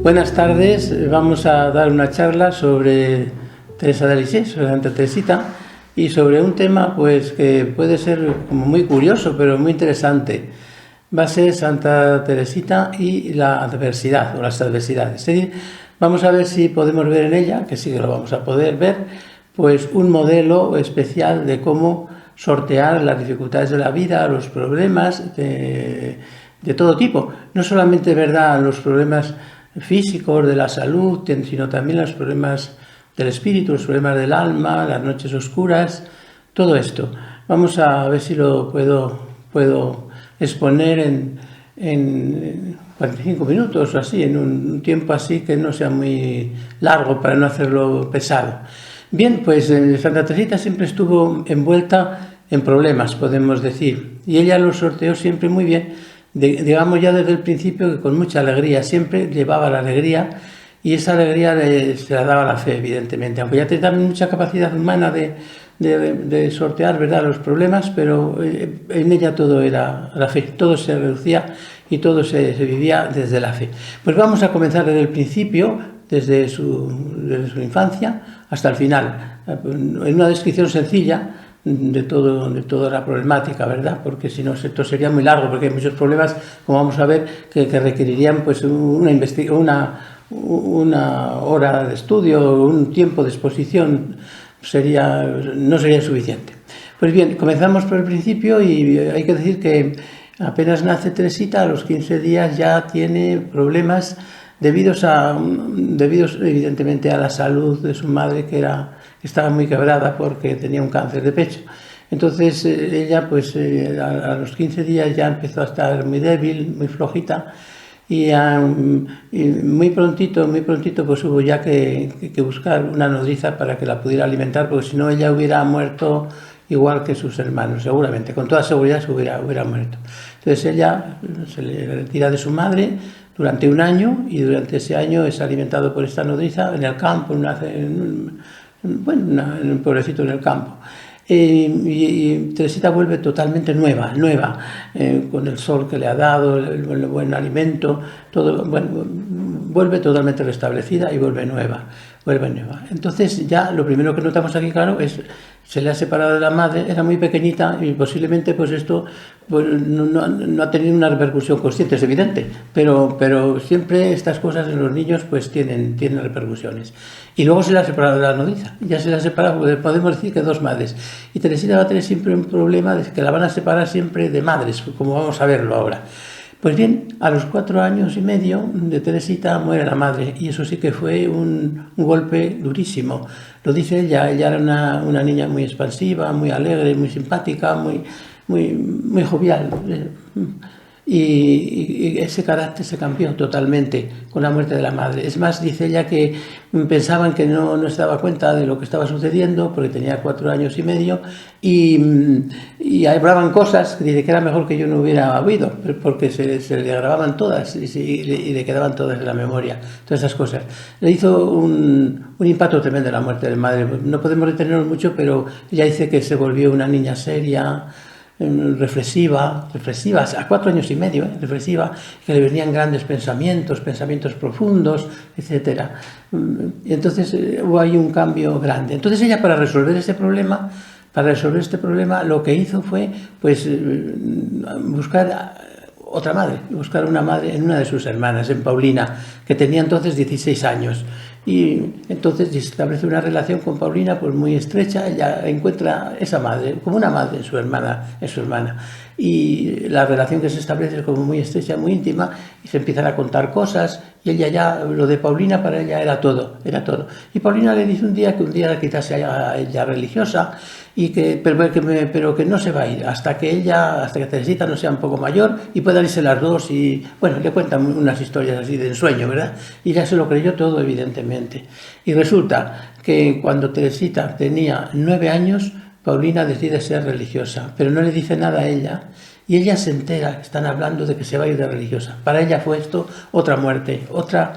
Buenas tardes, vamos a dar una charla sobre Teresa de Lisieux, sobre Santa Teresita, y sobre un tema pues que puede ser como muy curioso, pero muy interesante. Va a ser Santa Teresita y la adversidad o las adversidades. Es decir, vamos a ver si podemos ver en ella, que sí que lo vamos a poder ver, pues un modelo especial de cómo sortear las dificultades de la vida, los problemas de todo tipo. No solamente, verdad, los problemas físicos de la salud, sino también los problemas del espíritu, los problemas del alma, las noches oscuras, todo esto. Vamos a ver si lo puedo exponer en 45 minutos o así, en un tiempo así que no sea muy largo para no hacerlo pesado. Bien, pues Santa Teresita siempre estuvo envuelta en problemas, podemos decir, y ella los sorteó siempre muy bien. Digamos ya desde el principio que con mucha alegría, siempre llevaba la alegría, y esa alegría se la daba la fe, evidentemente, aunque ya tenía mucha capacidad humana de sortear, ¿verdad?, los problemas, pero en ella todo era la fe, todo se reducía y todo se vivía desde la fe. Pues vamos a comenzar desde el principio, desde su infancia hasta el final, en una descripción sencilla de toda la problemática, ¿verdad? Porque si no, esto sería muy largo, porque hay muchos problemas, como vamos a ver, que requerirían pues una hora de estudio, un tiempo de exposición, no sería suficiente. Pues bien, comenzamos por el principio, y hay que decir que apenas nace Teresita, a los 15 días ya tiene problemas debidos evidentemente a la salud de su madre, que estaba muy quebrada porque tenía un cáncer de pecho. Entonces ella pues a los 15 días ya empezó a estar muy débil, muy flojita, y muy prontito pues hubo ya que buscar una nodriza para que la pudiera alimentar, porque si no ella hubiera muerto igual que sus hermanos, seguramente, con toda seguridad se hubiera muerto. Entonces ella se le retira de su madre durante un año, y durante ese año es alimentado por esta nodriza en el campo, en un pueblecito en el campo. Y Teresita vuelve totalmente nueva, con el sol que le ha dado, el buen alimento, todo, vuelve totalmente restablecida y vuelve nueva. Entonces ya lo primero que notamos aquí, claro, es se le ha separado de la madre, era muy pequeñita, y posiblemente pues esto pues, no ha tenido una repercusión consciente, es evidente, pero siempre estas cosas en los niños pues tienen repercusiones. Y luego se le ha separado de la nodriza, ya se le ha separado, podemos decir que dos madres, y Teresita va a tener siempre un problema de que la van a separar siempre de madres, como vamos a verlo ahora. Pues bien, a los 4 años y medio de Teresita muere la madre, y eso sí que fue un golpe durísimo. Lo dice ella era una niña muy expansiva, muy alegre, muy simpática, muy jovial. Y ese carácter se cambió totalmente con la muerte de la madre. Es más, dice ella que pensaban que no se daba cuenta de lo que estaba sucediendo porque tenía 4 años y medio, y hablaban cosas que dice que era mejor que yo no hubiera oído, porque se le grababan todas y le quedaban todas en la memoria, todas esas cosas. Le hizo un impacto tremendo la muerte de la madre. No podemos detenernos mucho, pero ella dice que se volvió una niña seria, reflexiva, a 4 años y medio, reflexiva, que le venían grandes pensamientos profundos, etcétera. Y entonces hubo ahí un cambio grande. Entonces ella, para resolver este problema, lo que hizo fue pues buscar una madre en una de sus hermanas, en Paulina, que tenía entonces 16 años. Y entonces se establece una relación con Paulina pues muy estrecha. Ella encuentra esa madre como una madre en su hermana, y la relación que se establece es como muy estrecha, muy íntima, y se empiezan a contar cosas, y ella ya, lo de Paulina para ella era todo. Y Paulina le dice un día que quizás sea ella religiosa, pero que no se va a ir hasta que Teresita no sea un poco mayor y puedan irse las dos. Y bueno, le cuentan unas historias así de ensueño, ¿verdad? Y ya se lo creyó todo, evidentemente. Y resulta que cuando Teresita tenía 9 años, Paulina decide ser religiosa, pero no le dice nada a ella. Y ella se entera que están hablando de que se va a ir de religiosa. Para ella fue esto otra muerte, otra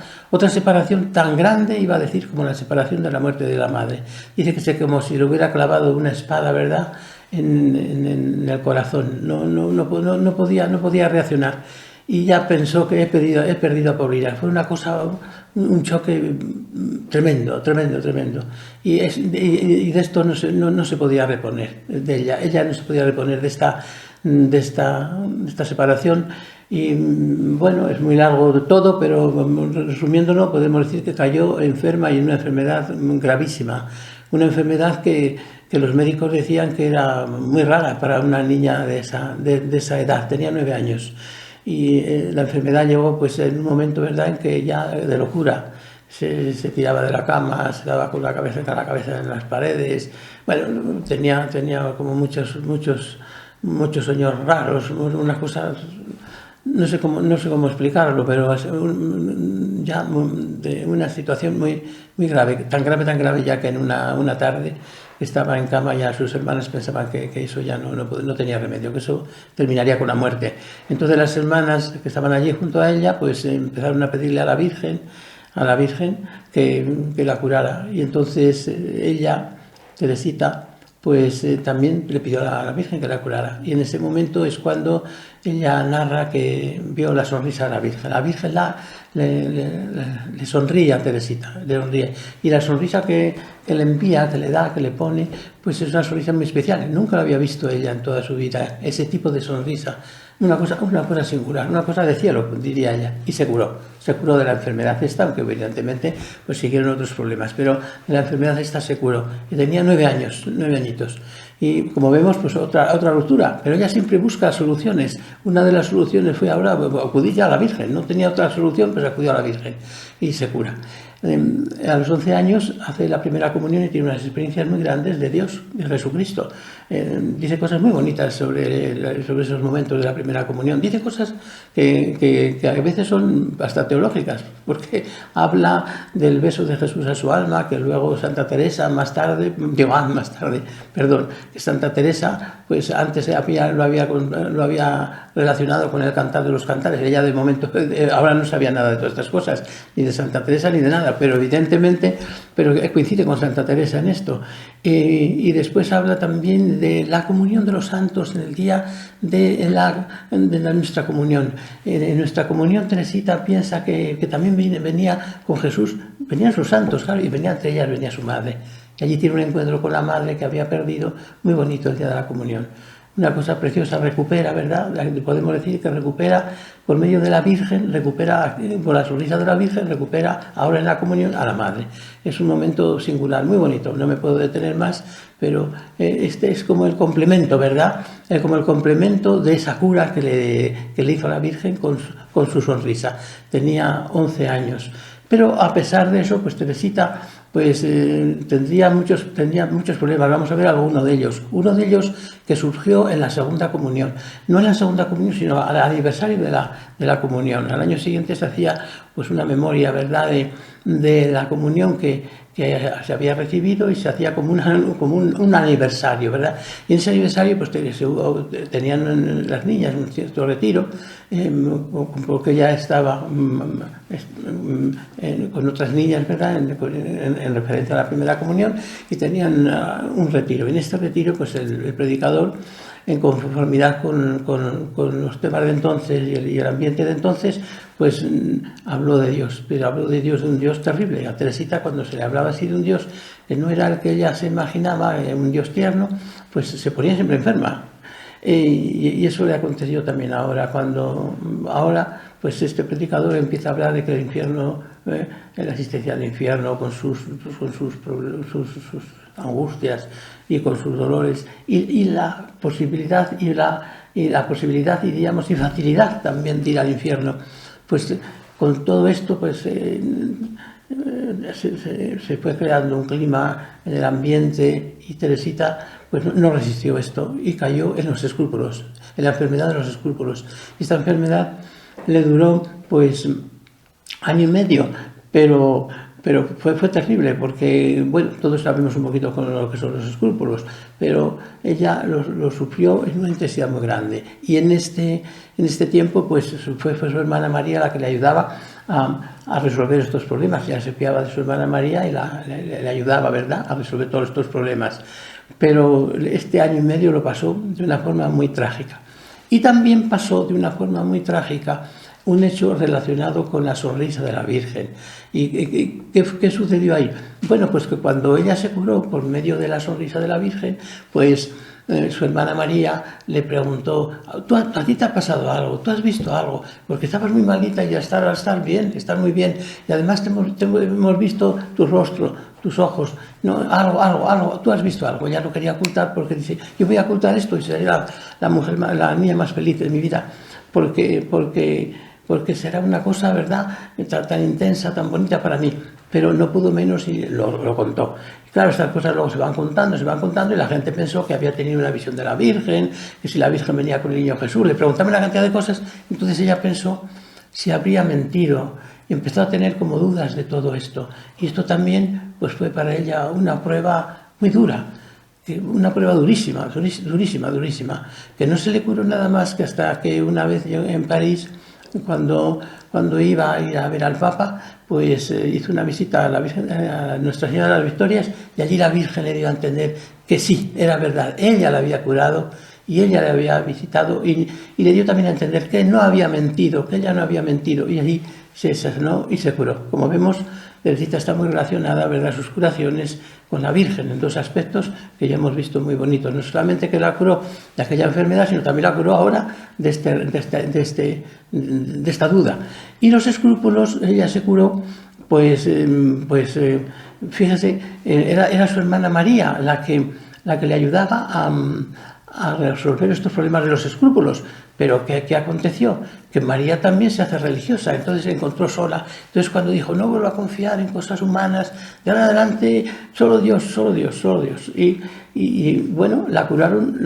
separación tan grande, iba a decir, como la separación de la muerte de la madre. Dice que como si le hubiera clavado una espada, ¿verdad?, en el corazón. No podía reaccionar. y ya pensó que he perdido a Paulina. Fue una cosa, un choque tremendo, tremendo, tremendo. Y de esto no se podía reponer, de ella no se podía reponer de esta separación. Y bueno, es muy largo todo, pero resumiéndolo podemos decir que cayó enferma y en una enfermedad gravísima, una enfermedad que los médicos decían que era muy rara para una niña de esa edad, tenía 9 años. Y la enfermedad llegó pues en un momento, ¿verdad?, en que ya de locura se tiraba de la cama, se daba con la cabeza en las paredes. Bueno, tenía como muchos sueños raros, unas cosas, no sé cómo explicarlo, pero ya de una situación muy grave, tan grave ya que en una tarde estaba en cama, ya sus hermanas pensaban que eso ya no tenía remedio, que eso terminaría con la muerte. Entonces las hermanas que estaban allí junto a ella pues empezaron a pedirle a la Virgen que la curara. Y entonces ella, Teresita, pues también le pidió a la Virgen que la curara. Y en ese momento es cuando ella narra que vio la sonrisa de la Virgen. La Virgen le sonríe a Teresita, le sonríe. Y la sonrisa que le envía, que le da, que le pone, pues es una sonrisa muy especial. Nunca la había visto ella en toda su vida, ese tipo de sonrisa. Una cosa singular, una cosa de cielo, diría ella. Y se curó de la enfermedad esta, aunque evidentemente pues siguieron otros problemas, pero de la enfermedad esta se curó. Y tenía 9 añitos. Y como vemos, pues otra ruptura, pero ella siempre busca soluciones. Una de las soluciones fue ahora acudir a la Virgen, no tenía otra solución, pues acudió a la Virgen y se cura. A los 11 años hace la primera comunión y tiene unas experiencias muy grandes de Dios, de Jesucristo. Dice cosas muy bonitas sobre esos momentos de la primera comunión. Dice cosas que a veces son hasta teológicas, porque habla del beso de Jesús a su alma, que luego Santa Teresa que Santa Teresa pues antes lo había relacionado con el Cantar de los Cantares. Ella de momento ahora no sabía nada de todas estas cosas, ni de Santa Teresa ni de nada, pero evidentemente coincide con Santa Teresa en esto. Y después habla también de la comunión de los santos en el día de nuestra comunión. En nuestra comunión Teresita piensa que también venía con Jesús, venían sus santos, claro, y entre ellas venía su madre. Y allí tiene un encuentro con la madre que había perdido, muy bonito el día de la comunión. Una cosa preciosa, recupera, ¿verdad? Podemos decir que recupera por medio de la Virgen, por la sonrisa de la Virgen, recupera ahora en la comunión a la Madre. Es un momento singular, muy bonito, no me puedo detener más, pero este es como el complemento, ¿verdad? Como el complemento de esa cura que le hizo a la Virgen con su sonrisa. Tenía 11 años. Pero a pesar de eso, pues Teresita pues tenía muchos problemas. Vamos a ver alguno de ellos. Uno de ellos que surgió en la segunda comunión. No en la segunda comunión, sino al aniversario de la comunión. Al año siguiente se hacía pues una memoria, ¿verdad?, de la comunión que se había recibido y se hacía como un aniversario, ¿verdad? Y en ese aniversario pues tenían las niñas un cierto retiro, porque ya estaba con otras niñas, ¿verdad?, en referencia a la primera comunión, y tenían un retiro. En este retiro pues el predicador, en conformidad con los temas de entonces y el ambiente de entonces, pues habló de Dios, pero habló de Dios, de un Dios terrible. A Teresita, cuando se le hablaba así de un Dios que no era el que ella se imaginaba, un Dios tierno, pues se ponía siempre enferma. Y eso le aconteció también ahora, pues este predicador empieza a hablar de que el infierno, la existencia del infierno con sus angustias y con sus dolores y la posibilidad y digamos y facilidad también de ir al infierno, pues con todo esto pues se fue creando un clima en el ambiente y Teresita pues no resistió esto y cayó en los escrúpulos, en la enfermedad de los escrúpulos. Esta enfermedad le duró pues año y medio, pero fue terrible porque, bueno, todos sabemos un poquito con lo que son los escrúpulos, pero ella lo sufrió en una intensidad muy grande. Y en este tiempo pues fue su hermana María la que le ayudaba a resolver estos problemas. Ella se fiaba de su hermana María y le ayudaba, ¿verdad?, a resolver todos estos problemas. Pero este año y medio lo pasó de una forma muy trágica. Y también pasó de una forma muy trágica un hecho relacionado con la sonrisa de la Virgen. ¿Y qué sucedió ahí? Bueno, pues que cuando ella se curó por medio de la sonrisa de la Virgen, pues su hermana María le preguntó: ¿A ti te ha pasado algo? ¿Tú has visto algo? Porque estabas muy malita y ya estás bien, estás muy bien. Y además hemos visto tu rostro, tus ojos, ¿no? Algo, tú has visto algo. Ella no quería ocultar porque dice: yo voy a ocultar esto y seré la niña más feliz de mi vida. Porque será una cosa, ¿verdad?, tan intensa, tan bonita para mí. Pero no pudo menos y lo contó. Y claro, estas cosas luego se van contando y la gente pensó que había tenido una visión de la Virgen, que si la Virgen venía con el niño Jesús, le preguntaban una cantidad de cosas. Entonces ella pensó si habría mentido y empezó a tener como dudas de todo esto. Y esto también pues fue para ella una prueba muy dura. Una prueba durísima, que no se le curó nada más que hasta que una vez yo en París, cuando iba a ir a ver al Papa, pues hizo una visita a la Virgen, a Nuestra Señora de las Victorias, y allí la Virgen le dio a entender que sí, era verdad, ella la había curado y ella le había visitado, y le dio también a entender que no había mentido, que ella no había mentido, y allí se sanó y se curó. Como vemos, Teresita está muy relacionada, ¿verdad?, sus curaciones con la Virgen en dos aspectos que ya hemos visto muy bonitos. No solamente que la curó de aquella enfermedad, sino también la curó ahora de esta duda. Y los escrúpulos, ella se curó, fíjese, era su hermana María la que le ayudaba a resolver estos problemas de los escrúpulos. Pero ¿qué aconteció? Que María también se hace religiosa, entonces se encontró sola. Entonces cuando dijo: no vuelvo a confiar en cosas humanas, de ahora en adelante solo Dios, solo Dios, solo Dios. Y bueno, la curaron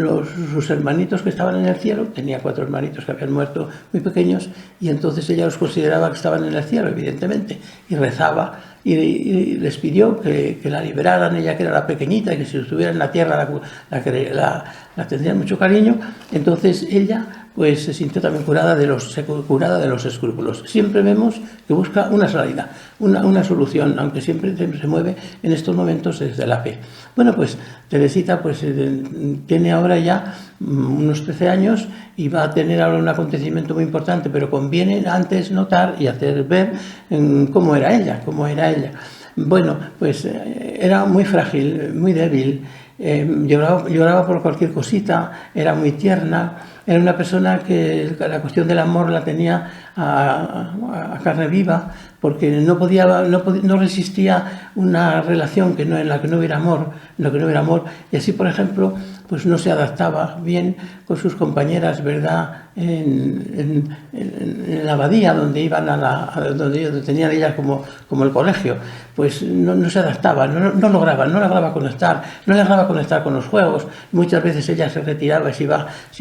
sus hermanitos que estaban en el cielo. Tenía 4 hermanitos que habían muerto muy pequeños, y entonces ella los consideraba que estaban en el cielo, evidentemente, y rezaba y les pidió que la liberaran, ella que era la pequeñita, y que si estuviera en la tierra la tendrían mucho cariño. Entonces ella pues se sintió también curada de los escrúpulos. Siempre vemos que busca una salida, una solución, aunque siempre se mueve en estos momentos desde la fe. Bueno, pues Teresita pues tiene ahora ya unos 13 años y va a tener ahora un acontecimiento muy importante, pero conviene antes notar y hacer ver cómo era ella. Bueno, pues era muy frágil, muy débil, lloraba por cualquier cosita, era muy tierna. Era una persona que la cuestión del amor la tenía a carne viva, porque no resistía una relación en la que no hubiera amor, y así, por ejemplo, pues no se adaptaba bien con sus compañeras, ¿verdad?, en la abadía, donde iban donde tenían ellas como el colegio. Pues no se adaptaba, no lograba conectar con los juegos. Muchas veces ella se retiraba y se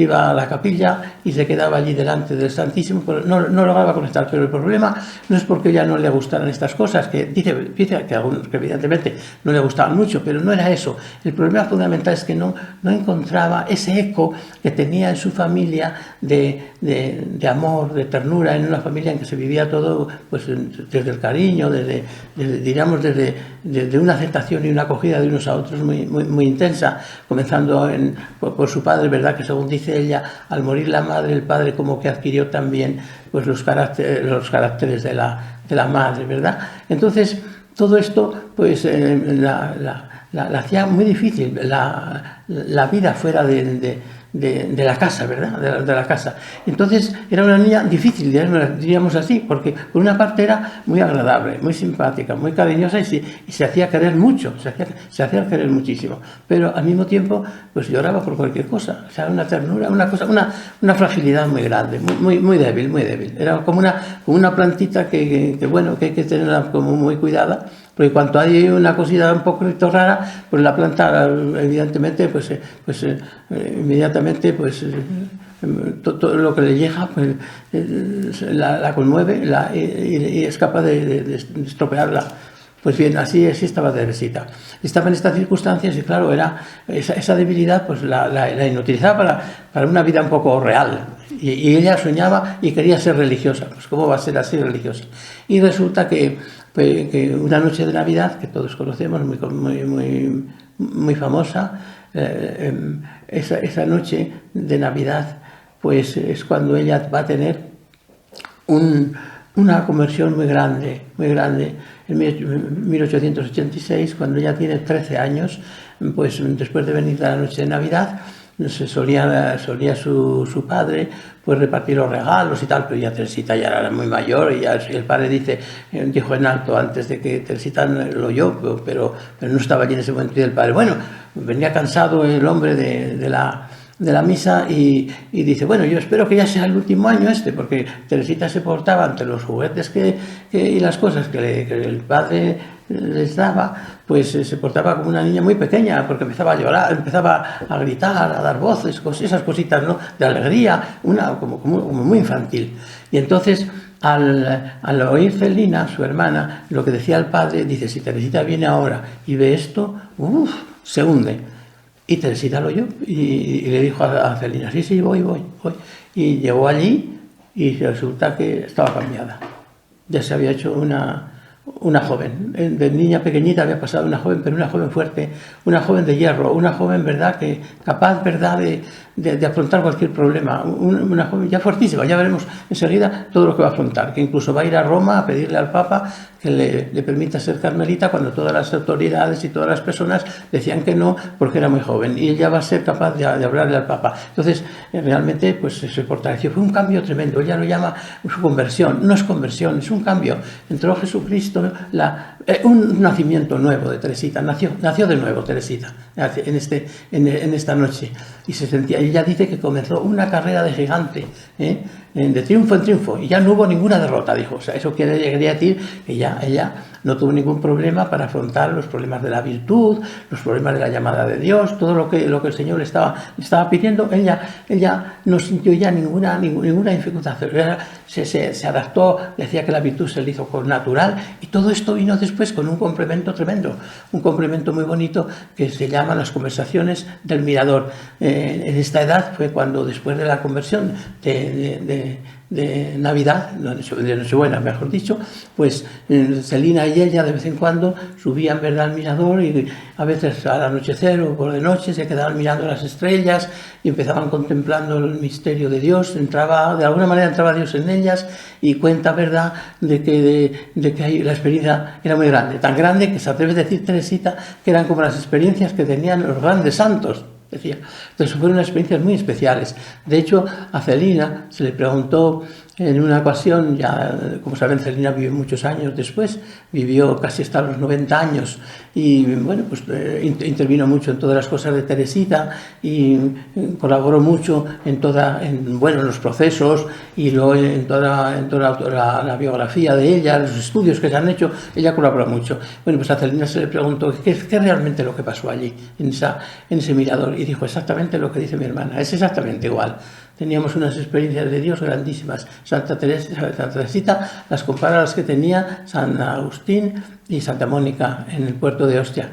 iba a la capilla y se quedaba allí delante del Santísimo, pero no lograba conectar. Pero el problema no es porque ella no le gustaran estas cosas, que dice que evidentemente no le gustaban mucho, pero no era eso. El problema fundamental es que no encontraba ese eco que tenía en su familia de amor, de ternura, en una familia en que se vivía todo pues desde el cariño, desde una aceptación y una acogida de unos a otros muy intensa, comenzando por su padre, ¿verdad?, que según dice ella, al morir la madre, el padre como que adquirió también pues los caracteres de la madre, ¿verdad? Entonces, todo esto pues la hacía muy difícil la vida fuera de la casa, ¿verdad?, de la casa. Entonces era una niña difícil, diríamos así, porque por una parte era muy agradable, muy simpática, muy cariñosa, y se hacía querer mucho, se hacía querer muchísimo, pero al mismo tiempo pues lloraba por cualquier cosa. O sea, una ternura, una fragilidad muy grande, muy débil. Era como una plantita que hay que tenerla como muy cuidada, porque cuando hay una cosita un poco rara, pues la planta evidentemente inmediatamente todo lo que le llega pues la conmueve y es capaz de estropearla. Pues bien, así estaba Teresita. Estaba en estas circunstancias y claro, era esa debilidad pues la inutilizaba para una vida un poco real. Y ella soñaba y quería ser religiosa. Pues ¿cómo va a ser así religiosa? Y resulta que una noche de Navidad, que todos conocemos, muy famosa, esa noche de Navidad, pues es cuando ella va a tener una conversión muy grande, en 1886, cuando ella tiene 13 años, pues después de venir de la noche de Navidad, solía su padre pues repartir los regalos y tal, pero ya Teresita ya era muy mayor y el padre dijo en alto antes de que Teresita lo oyó, pero no estaba allí en ese momento, y el padre, bueno, venía cansado el hombre de la misa y dice, bueno, yo espero que ya sea el último año porque Teresita se portaba ante los juguetes y las cosas que el padre les daba, pues se portaba como una niña muy pequeña, porque empezaba a llorar, empezaba a gritar, a dar voces, esas cositas, ¿no?, de alegría, como muy infantil. Y entonces, al oír Celina, su hermana, lo que decía el padre, dice, si Teresita viene ahora y ve esto, se hunde. Y Teresita lo oyó y le dijo a Celina, sí, voy. Y llegó allí y resulta que estaba cambiada. Ya se había hecho una joven. De niña pequeñita había pasado una joven, pero una joven fuerte, una joven de hierro, una joven, ¿verdad?, que capaz, ¿verdad?, de afrontar cualquier problema. Una joven ya fuertísima, ya veremos enseguida todo lo que va a afrontar, que incluso va a ir a Roma a pedirle al Papa que le permita ser carmelita cuando todas las autoridades y todas las personas decían que no, porque era muy joven, y ella va a ser capaz de hablarle al Papa. Entonces, realmente, pues se fortaleció. Fue un cambio tremendo. Ella lo llama su conversión. No es conversión, es un cambio. Entró Jesucristo, un nacimiento nuevo de Teresita. Nació de nuevo Teresita en esta noche. Y se sentía, ella dice que comenzó una carrera de gigante, de triunfo en triunfo, y ya no hubo ninguna derrota, dijo. O sea, eso quería decir que ella no tuvo ningún problema para afrontar los problemas de la virtud, los problemas de la llamada de Dios, todo lo que el Señor le estaba pidiendo. Ella no sintió ya ninguna dificultad. Se adaptó, decía que la virtud se le hizo con natural, y todo esto vino después con un complemento tremendo, un complemento muy bonito que se llama las conversaciones del mirador. En esta edad fue cuando, después de la conversión de Navidad, de Nochebuena, mejor dicho, pues Celina y ella de vez en cuando subían, ¿verdad?, al mirador, y a veces al anochecer o por de noche se quedaban mirando las estrellas y empezaban contemplando el misterio de Dios. De alguna manera entraba Dios en ellas, y cuenta, ¿verdad?, de que la experiencia era muy grande, tan grande que se atreve a decir Teresita que eran como las experiencias que tenían los grandes santos, decía. Entonces fueron experiencias muy especiales. De hecho, a Celina se le preguntó en una ocasión, ya como saben, Celina vivió muchos años después, vivió casi hasta los 90 años, y bueno, pues intervino mucho en todas las cosas de Teresita, y colaboró mucho en los procesos, y luego en toda la biografía de ella, los estudios que se han hecho, ella colaboró mucho. Bueno, pues a Celina se le preguntó qué es realmente lo que pasó allí, en ese mirador, y dijo exactamente lo que dice mi hermana, es exactamente igual. Teníamos unas experiencias de Dios grandísimas. Santa Teresita las compara a las que tenía San Agustín y Santa Mónica en el puerto de Ostia.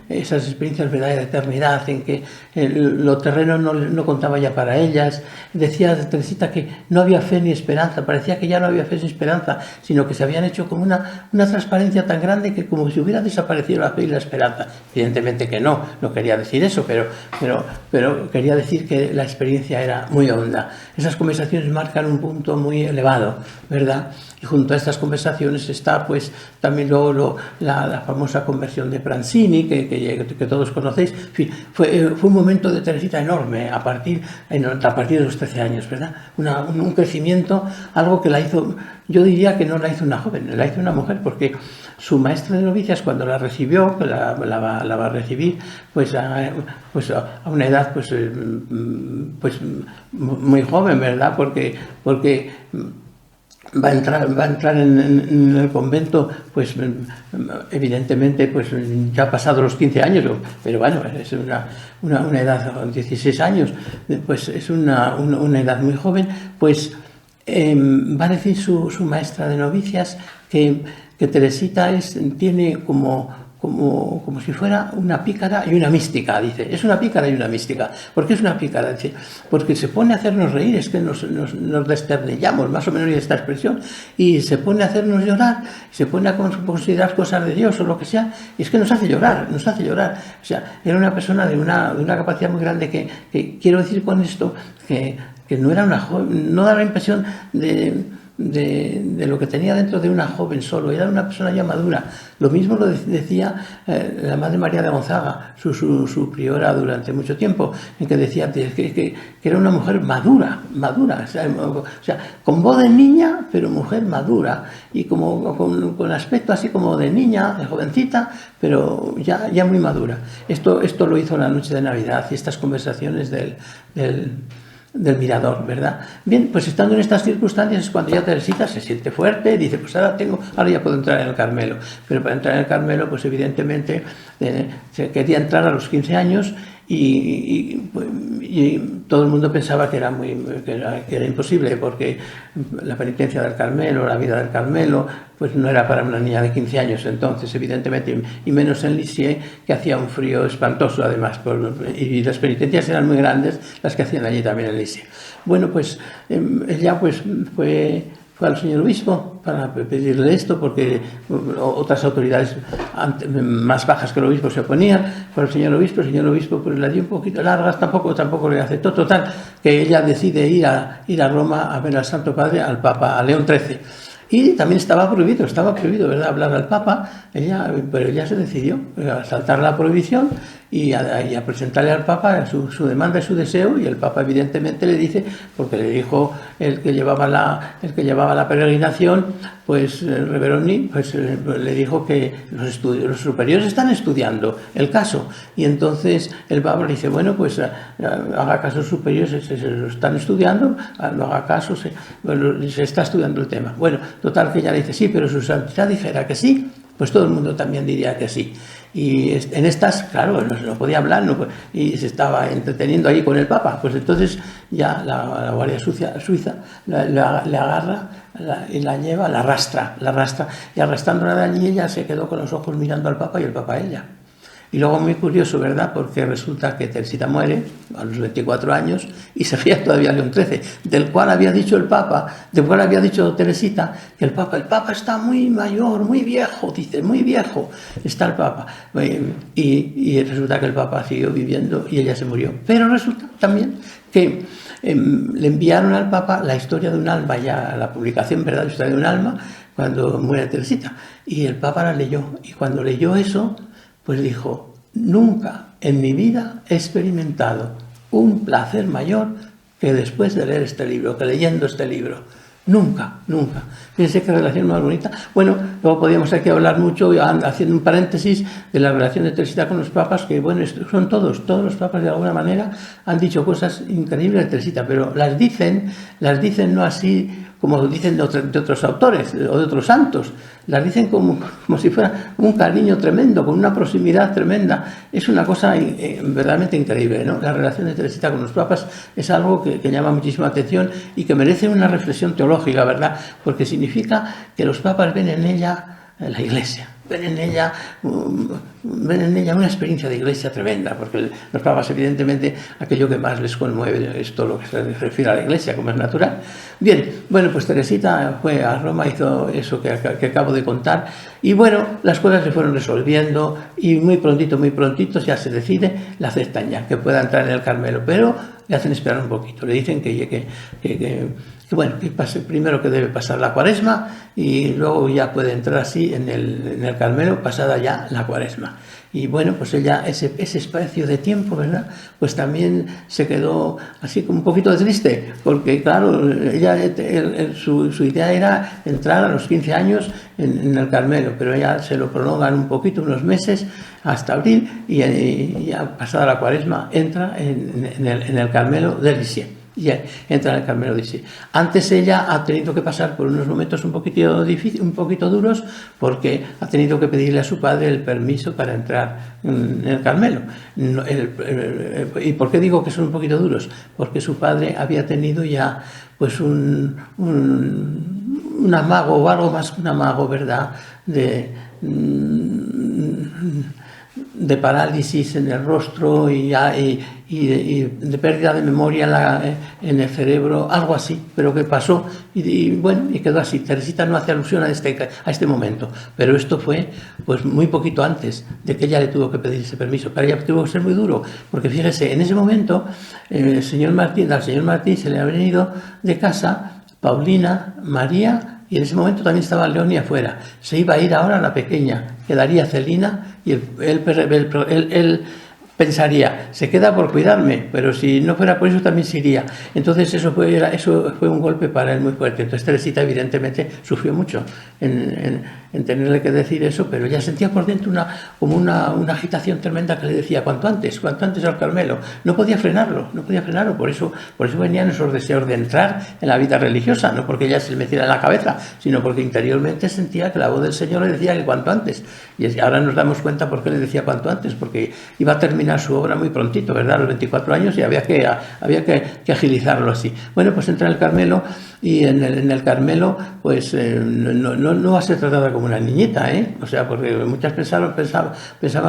Esas experiencias, ¿verdad?, de eternidad, en que lo terreno no contaba ya para ellas. Decía Teresita que no había fe ni esperanza, parecía que ya no había fe ni esperanza, sino que se habían hecho como una transparencia tan grande que como si hubiera desaparecido la fe y la esperanza. Evidentemente que no quería decir eso, pero quería decir que la experiencia era muy honda. Esas conversaciones marcan un punto muy elevado, ¿verdad? Y junto a estas conversaciones está, pues, también luego la famosa conversión de Pranzini, que todos conocéis. En fin, fue un momento de Teresita enorme a partir de los 13 años, ¿verdad? Un crecimiento, algo que la hizo, yo diría que no la hizo una joven, la hizo una mujer, porque su maestra de novicias, cuando la recibió, que la va a recibir, pues a una edad pues muy joven, ¿verdad? Porque va a entrar en el convento, pues evidentemente, pues ya pasado los 15 años, pero bueno, es una edad, 16 años, pues es una edad muy joven. Pues va a decir su maestra de novicias que Teresita tiene como como si fuera una pícara y una mística, dice. Es una pícara y una mística. ¿Por qué es una pícara? Dice, porque se pone a hacernos reír, es que nos desternillamos, más o menos esta expresión, y se pone a hacernos llorar, se pone a considerar cosas de Dios o lo que sea, y es que nos hace llorar, nos hace llorar. O sea, era una persona de una capacidad muy grande que quiero decir con esto, que no era una joven, no da la impresión de lo que tenía dentro de una joven solo, era una persona ya madura. Lo mismo lo decía la Madre María de Gonzaga, su priora durante mucho tiempo, en que decía que era una mujer madura, o sea, con voz de niña, pero mujer madura, y con aspecto así como de niña, de jovencita, pero ya muy madura. Esto lo hizo la noche de Navidad, y estas conversaciones del Mirador, ¿verdad? Bien, pues estando en estas circunstancias es cuando ya Teresita se siente fuerte y dice, pues ahora ya puedo entrar en el Carmelo. Pero para entrar en el Carmelo, pues evidentemente se quería entrar a los 15 años y todo el mundo pensaba que era imposible, porque la penitencia del Carmelo, la vida del Carmelo, pues no era para una niña de 15 años entonces, evidentemente, y menos en Lisieux, que hacía un frío espantoso además, y las penitencias eran muy grandes, las que hacían allí también en Lisieux. Bueno, pues ella pues fue al señor obispo para pedirle esto, porque otras autoridades más bajas que el obispo se oponían. Fue el señor obispo pues le dio un poquito largas, tampoco le aceptó. Total, que ella decide ir a Roma a ver al Santo Padre, al Papa, a León XIII. Y también estaba prohibido, ¿verdad?, hablar al Papa, pero ella se decidió a saltar la prohibición y a presentarle al Papa su demanda y su deseo, y el Papa evidentemente le dice, porque le dijo el que llevaba la peregrinación, pues Reveroni, pues le dijo que los superiores están estudiando el caso, y entonces el Papa le dice, bueno, pues haga caso a los superiores, se lo están estudiando, no haga caso, se está estudiando el tema. Bueno, total, que ella le dice, sí, pero su santidad dijera que sí, pues todo el mundo también diría que sí. Y en estas, claro, no podía hablar, y se estaba entreteniendo ahí con el Papa. Pues entonces ya la Guardia Suiza le agarra y la lleva, la arrastra, y arrastrándola de allí ella se quedó con los ojos mirando al Papa y el Papa a ella. Y luego muy curioso, ¿verdad?, porque resulta que Teresita muere a los 24 años y seguía todavía León XIII, del cual había dicho Teresita, que el Papa está muy mayor, muy viejo, dice, muy viejo está el Papa. Y resulta que el Papa siguió viviendo y ella se murió. Pero resulta también que le enviaron al Papa la historia de un alma, ya la publicación, ¿verdad?, la historia de un alma, cuando muere Teresita. Y el Papa la leyó, y cuando leyó eso, pues dijo, nunca en mi vida he experimentado un placer mayor que después de leer este libro, que leyendo este libro. Nunca. Fíjense qué relación más bonita. Bueno, luego podríamos aquí hablar mucho, haciendo un paréntesis, de la relación de Teresita con los papas, que bueno, son todos los papas de alguna manera han dicho cosas increíbles de Teresita, pero las dicen no así como dicen de otros autores o de otros santos, las dicen como si fuera un cariño tremendo, con una proximidad tremenda. Es una cosa verdaderamente increíble, ¿no? La relación de Teresita con los papas es algo que llama muchísima atención y que merece una reflexión teológica, ¿verdad? Porque significa que los papas ven en ella la Iglesia, ven en ella una experiencia de Iglesia tremenda, porque los papas, evidentemente, aquello que más les conmueve es todo lo que se refiere a la Iglesia, como es natural. Bien, bueno, pues Teresita fue a Roma, hizo eso que acabo de contar, y bueno, las cosas se fueron resolviendo, y muy prontito ya se decide, la aceptan ya, que pueda entrar en el Carmelo, pero le hacen esperar un poquito, le dicen que pase primero, que debe pasar la Cuaresma, y luego ya puede entrar así en el Carmelo, pasada ya la Cuaresma. Y bueno, pues ella, ese espacio de tiempo, ¿verdad?, pues también se quedó así como un poquito triste, porque claro, ella, su idea era entrar a los 15 años en el Carmelo, pero ella se lo prolongan un poquito, unos meses, hasta abril, y ya pasada la Cuaresma entra en el Carmelo de Lisieux. y entra en el Carmelo, dice. Antes ella ha tenido que pasar por unos momentos un poquito difíciles, un poquito duros, porque ha tenido que pedirle a su padre el permiso para entrar en el Carmelo. ¿Y por qué digo que son un poquito duros? Porque su padre había tenido ya pues un amago, o algo más que un amago, ¿verdad?, de parálisis en el rostro y de pérdida de memoria en el cerebro, algo así, pero que pasó y quedó así. Teresita no hace alusión a este momento, pero esto fue pues muy poquito antes de que ella le tuvo que pedir ese permiso. Para ella tuvo que ser muy duro, porque fíjese, en ese momento al señor Martín se le había ido de casa Paulina, María, y en ese momento también estaba Leonia afuera. Se iba a ir ahora la pequeña, quedaría Celina, y él pensaría, se queda por cuidarme, pero si no fuera por eso también se iría. Entonces eso fue un golpe para él muy fuerte. Entonces Teresita evidentemente sufrió mucho en tenerle que decir eso, pero ella sentía por dentro una agitación tremenda que le decía cuanto antes al Carmelo. No podía frenarlo, por eso venían esos deseos de entrar en la vida religiosa, no porque ella se le metiera en la cabeza, sino porque interiormente sentía que la voz del Señor le decía que cuanto antes. Y ahora nos damos cuenta por qué le decía cuanto antes, porque iba a terminar su obra muy prontito, ¿verdad? A los 24 años, y había que agilizarlo así. Bueno, pues entra en el Carmelo, y en el Carmelo pues no va a ser tratada como una niñita, o sea, porque muchas pensaban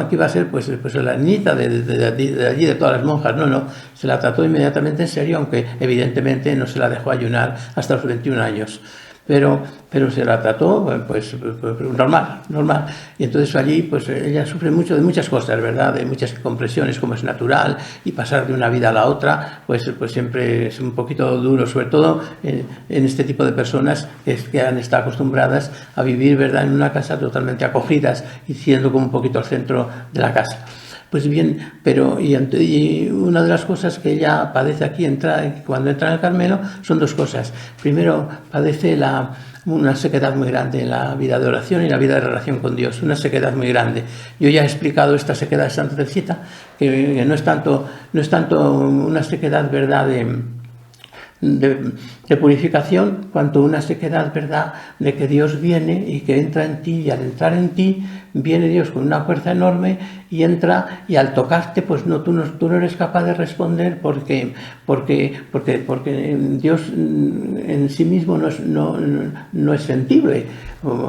que iba a ser pues la niñita de allí, de todas las monjas. No, se la trató inmediatamente en serio, aunque evidentemente no se la dejó ayunar hasta los 21 años. Pero se la trató pues normal. Y entonces allí pues ella sufre mucho de muchas cosas, ¿verdad? De muchas compresiones, como es natural, y pasar de una vida a la otra pues siempre es un poquito duro, sobre todo en este tipo de personas que han estado acostumbradas a vivir, ¿verdad?, en una casa totalmente acogidas y siendo como un poquito el centro de la casa. Pues bien, y una de las cosas que ella padece aquí cuando entra en el Carmelo son dos cosas. Primero, padece una sequedad muy grande en la vida de oración y la vida de relación con Dios, una sequedad muy grande. Yo ya he explicado esta sequedad de Santa Teresita, que no es tanto una sequedad, ¿verdad?, de purificación, cuanto una sequedad, ¿verdad?, de que Dios viene y que entra en ti, y al entrar en ti viene Dios con una fuerza enorme y entra, y al tocarte pues tú no eres capaz de responder porque Dios en sí mismo no es sensible,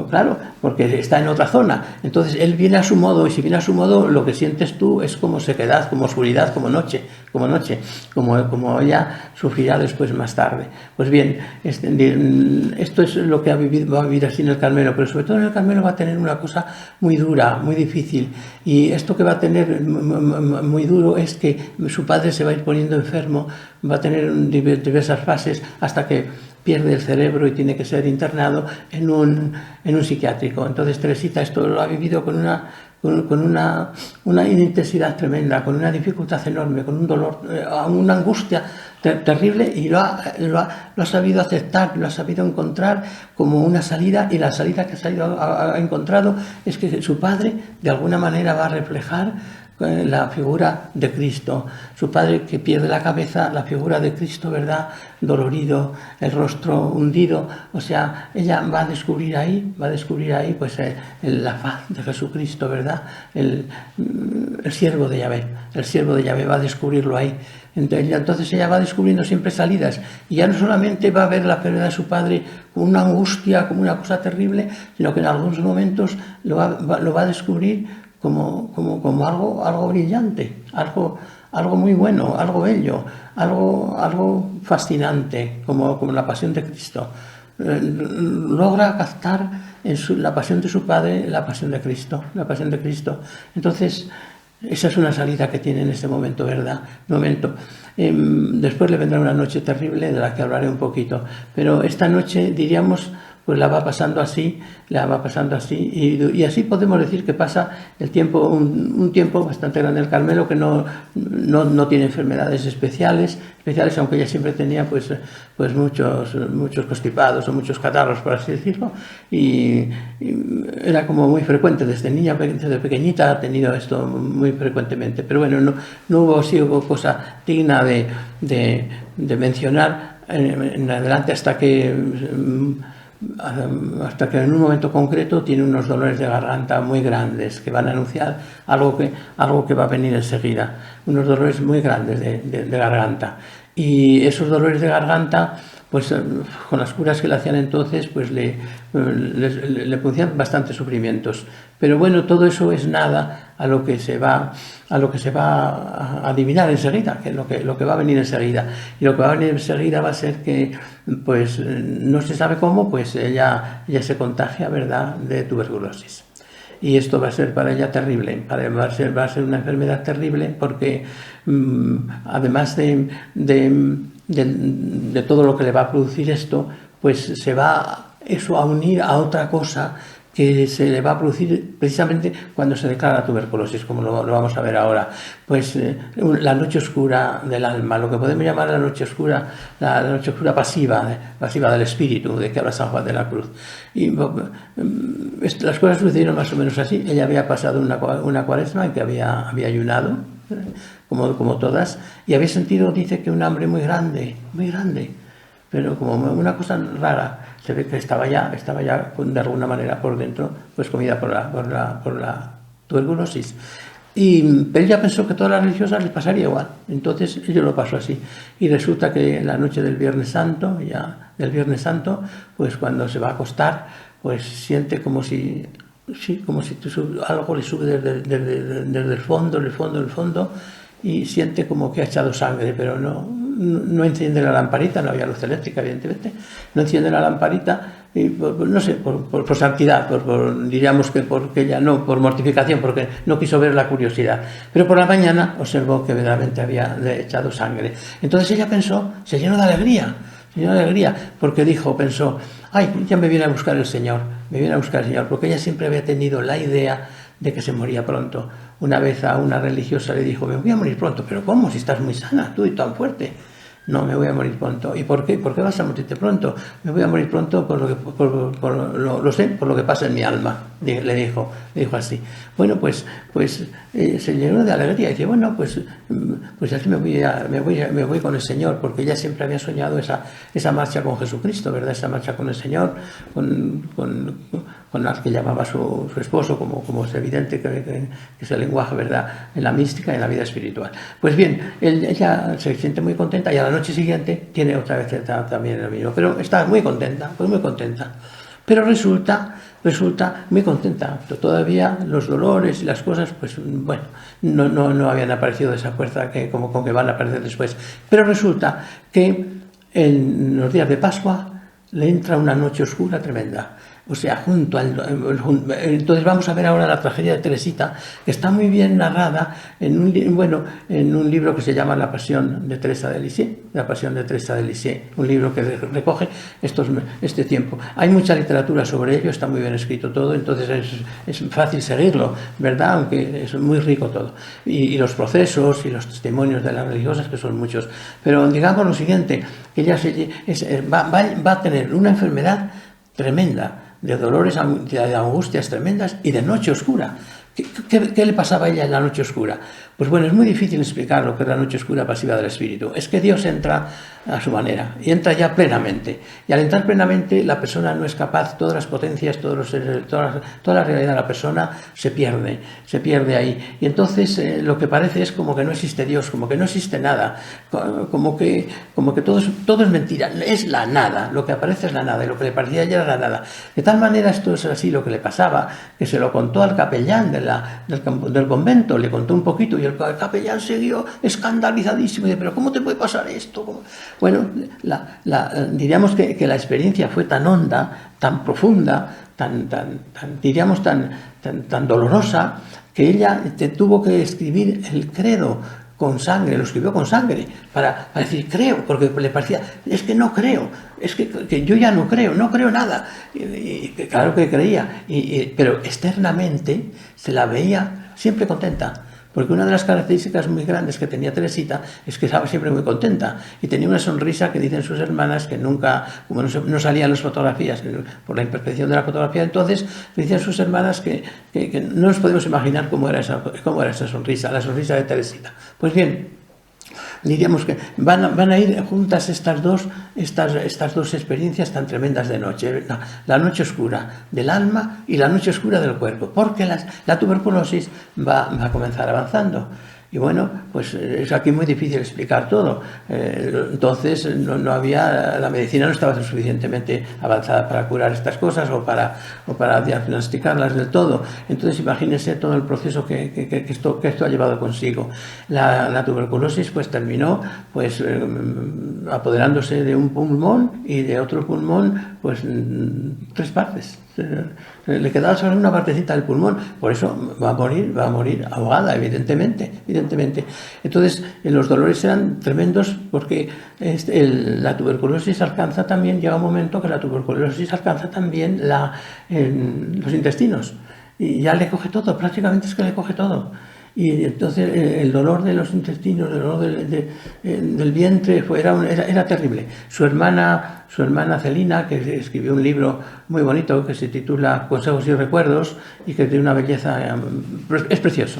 claro, porque está en otra zona. Entonces Él viene a su modo, y si viene a su modo, lo que sientes tú es como sequedad, como oscuridad, como noche, como ella sufrirá después más tarde. Pues bien, esto es lo que va a vivir así en el Carmelo, pero sobre todo en el Carmelo va a tener una cosa muy dura, muy difícil, y esto que va a tener muy duro es que su padre se va a ir poniendo enfermo, va a tener diversas fases hasta que pierde el cerebro y tiene que ser internado en un psiquiátrico. Entonces Teresita esto lo ha vivido con una intensidad tremenda, con una dificultad enorme, con un dolor, una angustia terrible, y lo ha sabido aceptar, lo ha sabido encontrar como una salida, y la salida que ha encontrado es que su padre de alguna manera va a reflejar la figura de Cristo. Su padre, que pierde la cabeza, la figura de Cristo, ¿verdad?, dolorido, el rostro hundido. O sea, ella va a descubrir ahí pues la faz de Jesucristo, ¿verdad?, el siervo de Yahvé va a descubrirlo ahí. Entonces ella va descubriendo siempre salidas, y ya no solamente va a ver la enfermedad de su padre como una angustia, como una cosa terrible, sino que en algunos momentos lo va a descubrir como algo brillante, algo muy bueno, algo bello, algo fascinante, como la pasión de Cristo. Logra captar en la pasión de su padre la pasión de Cristo. Entonces, esa es una salida que tiene en este momento, ¿verdad? Después le vendrá una noche terrible de la que hablaré un poquito, pero esta noche, diríamos, pues la va pasando así, y así podemos decir que pasa el tiempo, un tiempo bastante grande en el Carmelo, que no tiene enfermedades especiales, aunque ella siempre tenía pues muchos constipados o muchos catarros, por así decirlo, y era como muy frecuente desde niña, desde pequeñita ha tenido esto muy frecuentemente, pero bueno, no hubo cosa digna de mencionar en adelante hasta que en un momento concreto tiene unos dolores de garganta muy grandes que van a anunciar algo que va a venir enseguida, unos dolores muy grandes de garganta, y esos dolores de garganta pues con las curas que le hacían entonces pues le producían bastantes sufrimientos, pero bueno, todo eso es nada a lo que se va a adivinar enseguida, que lo que va a venir enseguida, y lo que va a venir enseguida va a ser que pues no se sabe cómo, pues ella se contagia, ¿verdad?, de tuberculosis. Y esto va a ser para ella terrible, va a ser una enfermedad terrible, porque además de todo lo que le va a producir esto, pues se va eso a unir a otra cosa que se le va a producir precisamente cuando se declara tuberculosis, como lo vamos a ver ahora, pues la noche oscura del alma, lo que podemos llamar la noche oscura pasiva del espíritu, de que habla San Juan de la Cruz. Y las cosas sucedieron más o menos así. Ella había pasado una cuaresma en que había ayunado, como todas, y había sentido, dice, que un hambre muy grande, pero como una cosa rara. Se ve que estaba ya de alguna manera por dentro, pues comida por la tuberculosis. Pero ella pensó que a todas las religiosas les pasaría igual. Entonces ello lo pasó así. Y resulta que la noche del Viernes Santo, pues cuando se va a acostar, pues siente como si algo le sube desde el fondo, y siente como que ha echado sangre, pero no enciende la lamparita, no había luz eléctrica, evidentemente, no enciende la lamparita, y no sé, por santidad, diríamos que porque ella no, por mortificación, porque no quiso ver la curiosidad. Pero por la mañana observó que verdaderamente había echado sangre. Entonces ella se llenó de alegría, porque pensó, ay, ya me viene a buscar el Señor, porque ella siempre había tenido la idea de que se moría pronto. Una vez a una religiosa le dijo, me voy a morir pronto. ¿Pero cómo? Si estás muy sana, tú y tan fuerte. No, me voy a morir pronto. ¿Y por qué? ¿Por qué vas a morirte pronto? Me voy a morir pronto por lo que pasa en mi alma, le dijo así. Bueno, pues se llenó de alegría y dice, bueno, pues así me voy con el Señor, porque ella siempre había soñado esa marcha con Jesucristo, ¿verdad? Esa marcha con el Señor, con la que llamaba su esposo, como es evidente que es el lenguaje, ¿verdad?, en la mística y en la vida espiritual. Pues bien, ella se siente muy contenta, y a la noche siguiente tiene otra vez también el mismo, pero está muy contenta, pero resulta muy contenta. Todavía los dolores y las cosas, pues bueno, no habían aparecido de esa fuerza con que van a aparecer después, pero resulta que en los días de Pascua le entra una noche oscura tremenda. O sea, entonces vamos a ver ahora la tragedia de Teresita, que está muy bien narrada en un libro que se llama La Pasión de Teresa de Lisieux, un libro que recoge este tiempo. Hay mucha literatura sobre ello, está muy bien escrito todo, entonces es fácil seguirlo, ¿verdad?, aunque es muy rico todo. Y los procesos y los testimonios de las religiosas, que son muchos. Pero digamos lo siguiente, que ella va a tener una enfermedad tremenda, de dolores, de angustias tremendas y de noche oscura. ¿Qué le pasaba a ella en la noche oscura? Pues bueno, es muy difícil explicar lo que es la noche oscura pasiva del espíritu. Es que Dios entra a su manera y entra ya plenamente. Y al entrar plenamente, la persona no es capaz, todas las potencias, toda la realidad de la persona se pierde ahí. Y entonces lo que parece es como que no existe Dios, como que no existe nada, como que todo es mentira, es la nada, lo que aparece es la nada, y lo que le parecía ya era la nada. De tal manera esto es así lo que le pasaba, que se lo contó al capellán del convento, le contó un poquito, y el capellán siguió escandalizadísimo, y dice, pero ¿cómo te puede pasar esto? Bueno, diríamos que la experiencia fue tan honda, tan profunda, tan dolorosa, que ella tuvo que escribir el credo con sangre, lo escribió con sangre, para decir creo, porque le parecía, es que no creo, es que yo ya no creo nada. Y claro que creía, pero externamente se la veía siempre contenta. Porque una de las características muy grandes que tenía Teresita es que estaba siempre muy contenta y tenía una sonrisa que dicen sus hermanas que nunca, como no salían las fotografías por la imperfección de la fotografía, entonces decían sus hermanas que no nos podemos imaginar cómo era esa sonrisa, la sonrisa de Teresita. Pues bien, diríamos que van a ir juntas estas dos experiencias tan tremendas de noche, la noche oscura del alma y la noche oscura del cuerpo, porque la tuberculosis va a comenzar avanzando. Y bueno, pues es aquí muy difícil explicar todo. Entonces no había, la medicina no estaba suficientemente avanzada para curar estas cosas o para diagnosticarlas del todo. Entonces imagínense todo el proceso que esto ha llevado consigo. La tuberculosis pues terminó pues apoderándose de un pulmón y de otro pulmón pues 3 partes. Le quedaba solo una partecita del pulmón, por eso va a morir ahogada, evidentemente. Entonces los dolores eran tremendos porque la tuberculosis alcanza también, llega un momento que la tuberculosis alcanza también los intestinos y ya le coge todo, prácticamente es que le coge todo. Y entonces el dolor de los intestinos, el dolor del vientre era terrible. Su hermana Celina, que escribió un libro muy bonito que se titula Consejos y Recuerdos y que tiene una belleza, es precioso.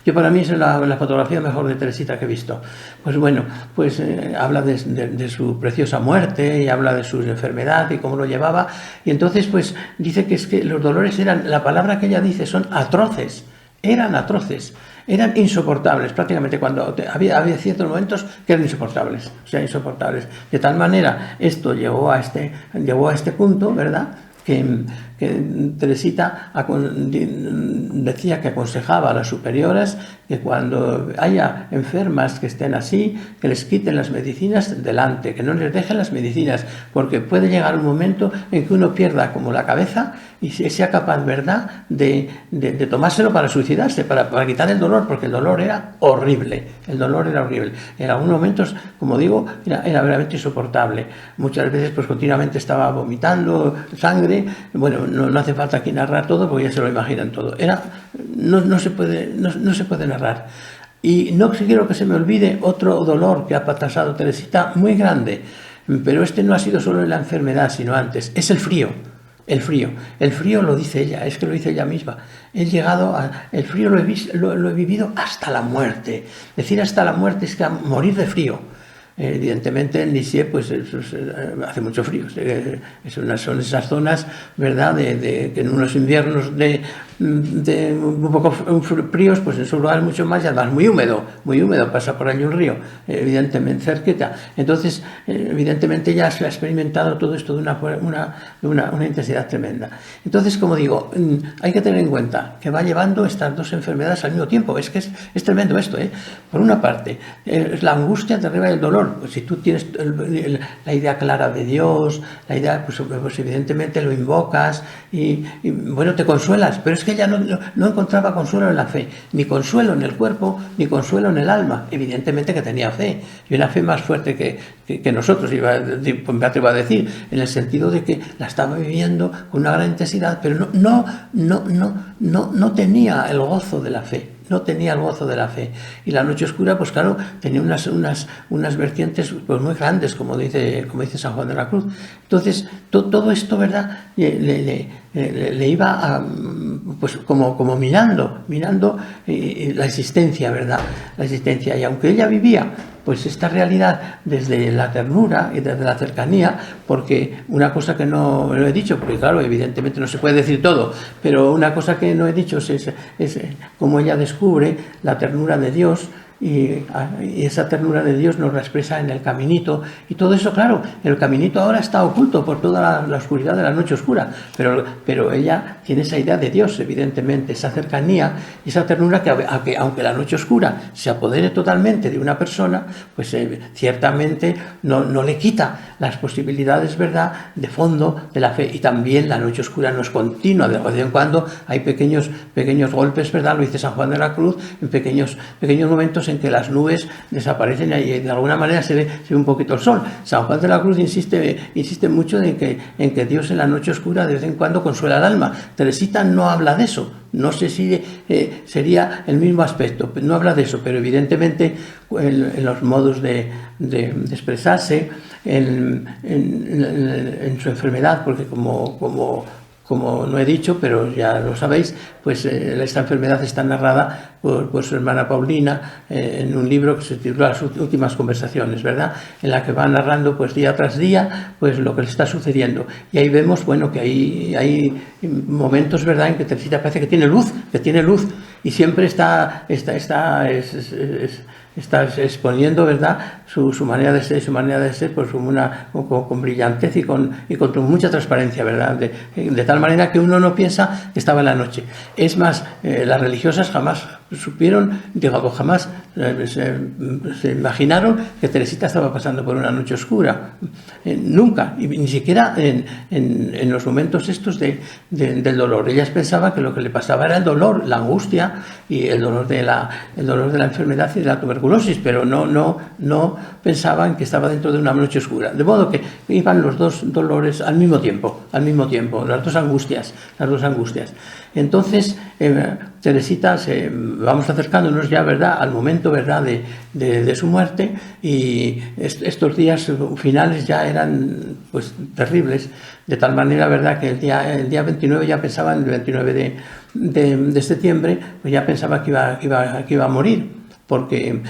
Yo para mí es la fotografía mejor de Teresita que he visto. Pues bueno, pues habla de su preciosa muerte y habla de su enfermedad y cómo lo llevaba. Y entonces pues dice que es que los dolores la palabra que ella dice son atroces. Eran atroces, eran insoportables, prácticamente cuando había ciertos momentos que eran insoportables, De tal manera, esto llegó a este punto, ¿verdad?, que Teresita decía que aconsejaba a las superiores que cuando haya enfermas que estén así, que les quiten las medicinas delante, que no les dejen las medicinas, porque puede llegar un momento en que uno pierda como la cabeza y sea capaz, ¿verdad?, de tomárselo para suicidarse, para quitar el dolor, porque el dolor era horrible. En algunos momentos, como digo, era realmente insoportable. Muchas veces pues continuamente estaba vomitando sangre. Bueno, no hace falta aquí narrar todo porque ya se lo imaginan todo. No se puede narrar. Y no quiero que se me olvide otro dolor que ha pasado Teresita muy grande, pero no ha sido solo en la enfermedad, sino antes, es el frío. El frío lo dice ella, es que lo dice ella misma. El frío lo he vivido hasta la muerte. Decir hasta la muerte es que morir de frío. Evidentemente en Lisieux pues hace mucho frío, son esas zonas, ¿verdad?, que en unos inviernos de un poco fríos, pues en su lugar mucho más, y además muy húmedo, pasa por allí un río, evidentemente cerquita. Entonces evidentemente ya se ha experimentado todo esto de una intensidad tremenda. Entonces, como digo, hay que tener en cuenta que va llevando estas dos enfermedades al mismo tiempo. Es que es tremendo esto, Por una parte, es la angustia de arriba del dolor. Pues si tú tienes la idea clara de Dios, la idea, pues evidentemente lo invocas y bueno, te consuelas, pero es que ella no encontraba consuelo en la fe, ni consuelo en el cuerpo, ni consuelo en el alma. Evidentemente que tenía fe, y una fe más fuerte que nosotros, me atrevo a decir, en el sentido de que la estaba viviendo con una gran intensidad, pero no tenía el gozo de la fe. Y la noche oscura, pues claro, tenía unas vertientes pues muy grandes, como dice San Juan de la Cruz. Entonces, todo esto, ¿verdad?, le iba pues como mirando la existencia, ¿verdad?, y aunque ella vivía pues esta realidad desde la ternura y desde la cercanía, porque una cosa que no he dicho, porque claro, evidentemente no se puede decir todo, pero una cosa que no he dicho es cómo ella descubre la ternura de Dios, y esa ternura de Dios nos la expresa en el caminito, y todo eso, claro, el caminito ahora está oculto por toda la oscuridad de la noche oscura, pero ella tiene esa idea de Dios, evidentemente, esa cercanía y esa ternura que aunque la noche oscura se apodere totalmente de una persona, pues ciertamente no le quita las posibilidades, ¿verdad?, de fondo de la fe. Y también la noche oscura no es continua, de vez en cuando hay pequeños golpes, ¿verdad?, lo dice San Juan de la Cruz, en pequeños momentos momentos en que las nubes desaparecen y de alguna manera se ve un poquito el sol. San Juan de la Cruz insiste mucho en que Dios en la noche oscura de vez en cuando consuela el alma. Teresita no habla de eso. No sé si sería el mismo aspecto, no habla de eso, pero evidentemente en los modos de expresarse, en su enfermedad, porque como no he dicho, pero ya lo sabéis, pues esta enfermedad está narrada por su hermana Paulina en un libro que se titula Las últimas conversaciones, ¿verdad? En la que va narrando pues día tras día pues lo que le está sucediendo. Y ahí vemos, bueno, que hay momentos, ¿verdad?, en que Teresita parece que tiene luz, y siempre está exponiendo, ¿verdad?, su manera de ser pues con brillantez y con mucha transparencia, ¿verdad?, de tal manera que uno no piensa que estaba en la noche. Es más, las religiosas jamás supieron, jamás se imaginaron que Teresita estaba pasando por una noche oscura, nunca, y ni siquiera en los momentos estos del dolor. Ellas pensaban que lo que le pasaba era el dolor, la angustia y el dolor de la enfermedad y de la tuberculosis, pero no pensaban que estaba dentro de una noche oscura. De modo que iban los dos dolores al mismo tiempo, las dos angustias. Entonces, Teresita, vamos acercándonos ya, ¿verdad?, al momento, ¿verdad?, de su muerte, y estos días finales ya eran pues terribles, de tal manera, ¿verdad?, que el día 29 ya pensaba, el 29 de septiembre, pues ya pensaba que iba a morir. Porque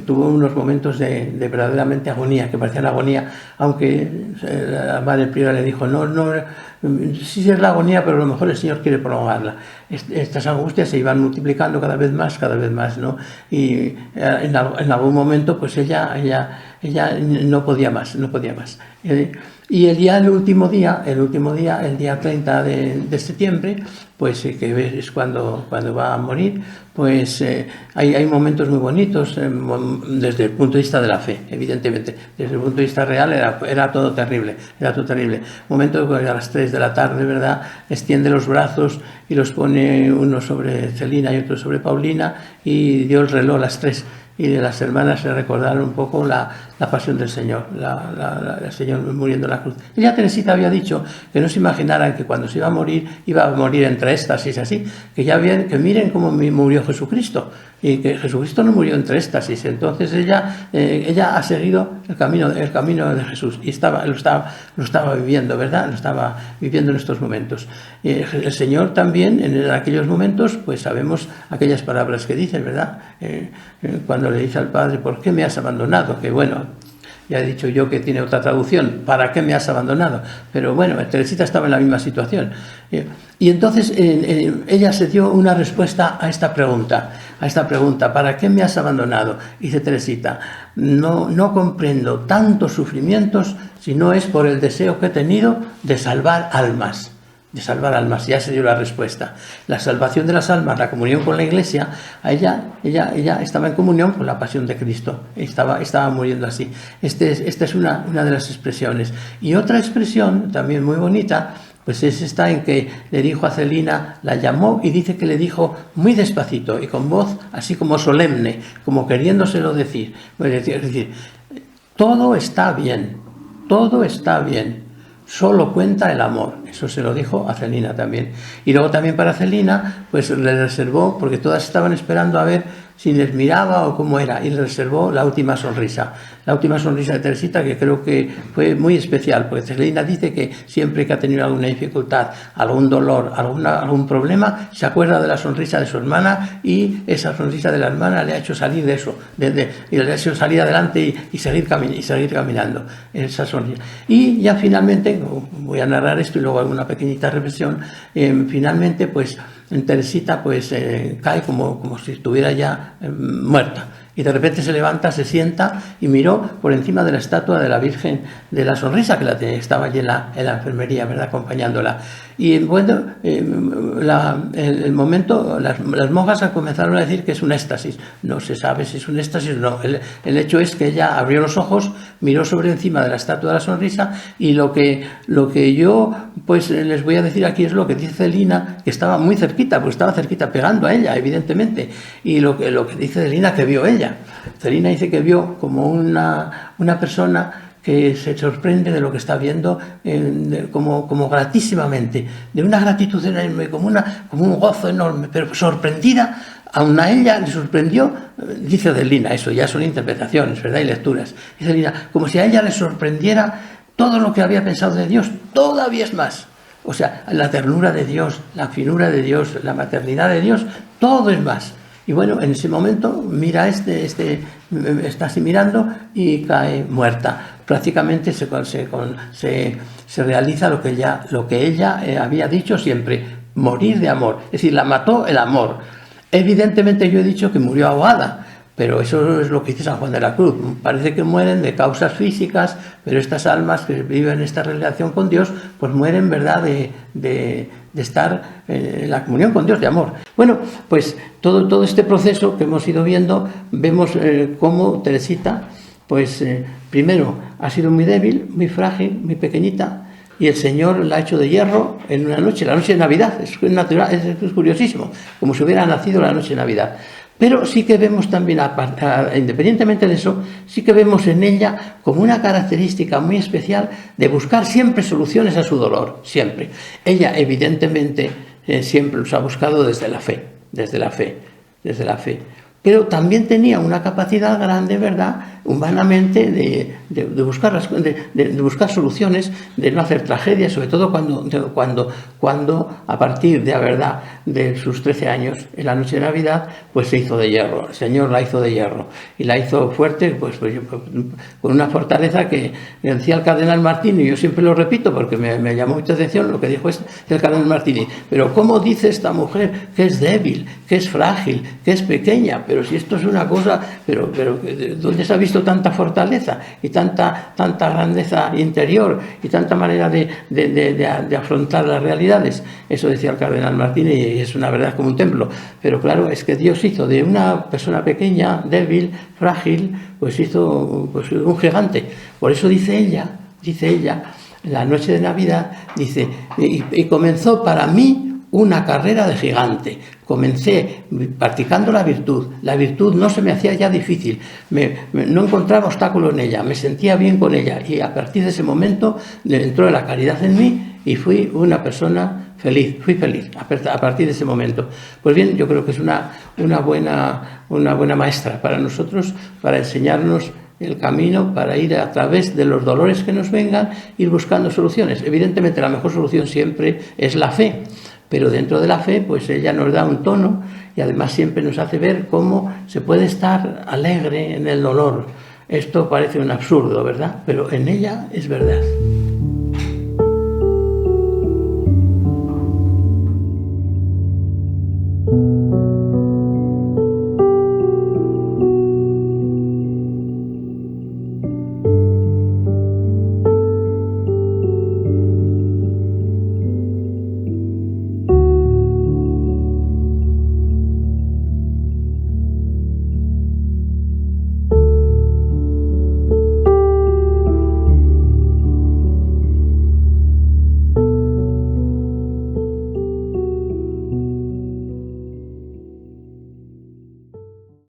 tuvo unos momentos de verdaderamente agonía, que parecían agonía, aunque la madre priora le dijo, no, sí es la agonía, pero a lo mejor el Señor quiere prolongarla. Estas angustias se iban multiplicando cada vez más, ¿no? Y en algún momento, pues ella no podía más. Y el último día, el día 30 de septiembre, pues que es cuando va a morir, pues hay momentos muy bonitos desde el punto de vista de la fe, evidentemente. Desde el punto de vista real era todo terrible. Momento que a las 3 de la tarde, ¿verdad?, extiende los brazos y los pone uno sobre Celina y otro sobre Paulina, y dio el reloj a las 3. Y de las hermanas se recordaron un poco la pasión del Señor, el Señor muriendo en la cruz. Ella, Teresita, había dicho que no se imaginaran que cuando se iba a morir entre éxtasis, así, que miren cómo murió Jesucristo, y que Jesucristo no murió entre éxtasis. Entonces ella ha seguido el camino de Jesús, y lo estaba viviendo, ¿verdad?, lo estaba viviendo en estos momentos. El Señor también, en aquellos momentos, pues sabemos aquellas palabras que dice, ¿verdad?, cuando le dice al Padre, ¿por qué me has abandonado? Que bueno, ya he dicho yo que tiene otra traducción, ¿para qué me has abandonado? Pero bueno, Teresita estaba en la misma situación. Y entonces ella se dio una respuesta a esta pregunta, ¿para qué me has abandonado? Y dice Teresita, no comprendo tantos sufrimientos si no es por el deseo que he tenido de salvar almas. Ya se dio la respuesta. La salvación de las almas, la comunión con la Iglesia, ella estaba en comunión con la pasión de Cristo, estaba muriendo así. Esta es una de las expresiones. Y otra expresión también muy bonita, pues es esta en que le dijo a Celina, la llamó y dice que le dijo muy despacito y con voz así como solemne, como queriéndoselo decir. Es decir, todo está bien, solo cuenta el amor. Eso se lo dijo a Celina también. Y luego también para Celina, pues le reservó, porque todas estaban esperando a ver si les miraba o cómo era, y le reservó la última sonrisa de Teresita, que creo que fue muy especial, porque Celina dice que siempre que ha tenido alguna dificultad, algún dolor, algún problema, se acuerda de la sonrisa de su hermana, y esa sonrisa de la hermana le ha hecho salir de eso, y le ha hecho salir adelante y seguir caminando, esa sonrisa. Y ya finalmente, voy a narrar esto y luego alguna pequeñita reflexión, finalmente pues Teresita pues cae como si estuviera ya muerta. Y de repente se levanta, se sienta y miró por encima de la estatua de la Virgen de la Sonrisa, que estaba allí en la enfermería, ¿verdad?, acompañándola. Y bueno, el momento, las monjas comenzaron a decir que es un éxtasis. No se sabe si es un éxtasis o no. El hecho es que ella abrió los ojos, miró sobre encima de la estatua de la Sonrisa, y lo que yo pues les voy a decir aquí es lo que dice Celina, que estaba muy cerquita, pues estaba cerquita, pegando a ella, evidentemente. Y lo que dice Celina que vio ella. Celina dice que vio como una persona que se sorprende de lo que está viendo, como gratísimamente, de una gratitud enorme, como un gozo enorme, pero sorprendida. Aún a ella le sorprendió, dice Celina, eso ya son interpretaciones, ¿verdad?, y lecturas. Dice Celina, como si a ella le sorprendiera todo lo que había pensado de Dios, todavía es más. O sea, la ternura de Dios, la finura de Dios, la maternidad de Dios, todo es más. Y bueno, en ese momento mira está así mirando y cae muerta. Prácticamente se realiza lo que ella había dicho siempre, morir de amor. Es decir, la mató el amor. Evidentemente yo he dicho que murió ahogada, pero eso es lo que dice San Juan de la Cruz. Parece que mueren de causas físicas, pero estas almas que viven esta relación con Dios, pues mueren, ¿verdad?, de estar en la comunión con Dios, de amor. Bueno, pues todo este proceso que hemos ido viendo, vemos cómo Teresita, pues primero ha sido muy débil, muy frágil, muy pequeñita, y el Señor la ha hecho de hierro en una noche, la noche de Navidad. Es natural, es curiosísimo, como si hubiera nacido la noche de Navidad. Pero sí que vemos también, independientemente de eso, sí que vemos en ella como una característica muy especial de buscar siempre soluciones a su dolor, siempre. Ella, evidentemente, siempre los ha buscado desde la fe. Pero también tenía una capacidad grande, ¿verdad?, humanamente, de buscar soluciones, de no hacer tragedias, sobre todo cuando a partir de la verdad de sus 13 años, en la noche de Navidad, pues se hizo de hierro. El Señor la hizo de hierro y la hizo fuerte, pues con una fortaleza que decía el cardenal Martini. Yo siempre lo repito porque me llamó mucha atención lo que dijo el cardenal Martini. Pero ¿cómo dice esta mujer que es débil, que es frágil, que es pequeña? Pero si esto es una cosa, pero ¿dónde se ha visto tanta fortaleza y tanta grandeza interior y tanta manera de afrontar las realidades? Eso decía el cardenal Martínez, y es una verdad como un templo. Pero claro, es que Dios hizo de una persona pequeña, débil, frágil, pues hizo un gigante. Por eso dice ella, la noche de Navidad, dice, y comenzó para mí una carrera de gigante. Comencé practicando la virtud. La virtud no se me hacía ya difícil. No encontraba obstáculo en ella. Me sentía bien con ella. Y a partir de ese momento entró la caridad en mí y fui una persona feliz. Fui feliz a partir de ese momento. Pues bien, yo creo que es una buena maestra para nosotros, para enseñarnos el camino, para ir a través de los dolores que nos vengan, ir buscando soluciones. Evidentemente la mejor solución siempre es la fe. Pero dentro de la fe, pues ella nos da un tono y además siempre nos hace ver cómo se puede estar alegre en el dolor. Esto parece un absurdo, ¿verdad? Pero en ella es verdad.